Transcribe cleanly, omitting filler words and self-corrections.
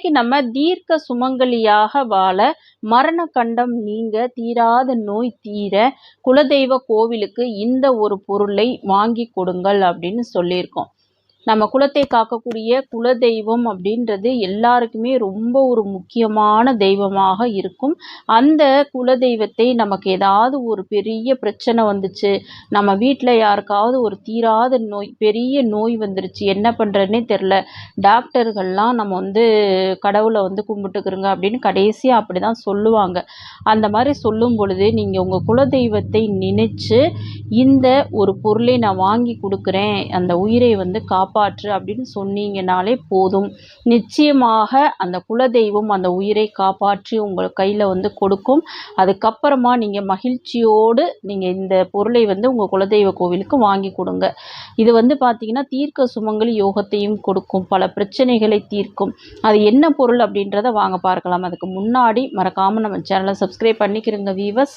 இன்னைக்கு நம்ம தீர்க்க சுமங்கலியாக வாழ, மரண கண்டம் நீங்க, தீராத நோய் தீர குலதெய்வ கோவிலுக்கு இந்த ஒரு பொருளை வாங்கி கொடுங்கள் அப்படின்னு சொல்லியிருக்கோம். நம்ம குலத்தை காக்கக்கூடிய குலதெய்வம் அப்படின்றது எல்லாருக்குமே ரொம்ப ஒரு முக்கியமான தெய்வமாக இருக்கும். அந்த குலதெய்வத்தை நமக்கு ஏதாவது ஒரு பெரிய பிரச்சனை வந்துச்சு, நம்ம வீட்டில் யாருக்காவது ஒரு தீராத நோய், பெரிய நோய் வந்துருச்சு, என்ன பண்ணுறதுனே தெரில, டாக்டர்கள்லாம் நம்ம கடவுளை கும்பிட்டுக்கிறோங்க அப்படின்னு கடைசியாக அப்படி தான் சொல்லுவாங்க. அந்த மாதிரி சொல்லும் பொழுது நீங்கள் உங்கள் குலதெய்வத்தை நினைச்சு இந்த ஒரு பொருளை நான் வாங்கி கொடுக்குறேன், அந்த உயிரை காப்பாற்று அப்படின்னு சொன்னீங்கனாலே போதும். நிச்சயமாக அந்த குலதெய்வம் அந்த உயிரை காப்பாற்றி உங்கள் கையில் கொடுக்கும். அதுக்கப்புறமா நீங்கள் மகிழ்ச்சியோடு நீங்கள் இந்த பொருளை உங்கள் குலதெய்வ கோவிலுக்கு வாங்கி கொடுங்க. இது பார்த்தீங்கன்னா தீர்க்க சுமங்கலி யோகத்தையும் கொடுக்கும், பல பிரச்சனைகளை தீர்க்கும். அது என்ன பொருள் அப்படின்றத வாங்க பார்க்கலாம். அதுக்கு முன்னாடி மறக்காமல் நம்ம சேனலை சப்ஸ்கிரைப் பண்ணிக்கிறங்க வீவர்ஸ்.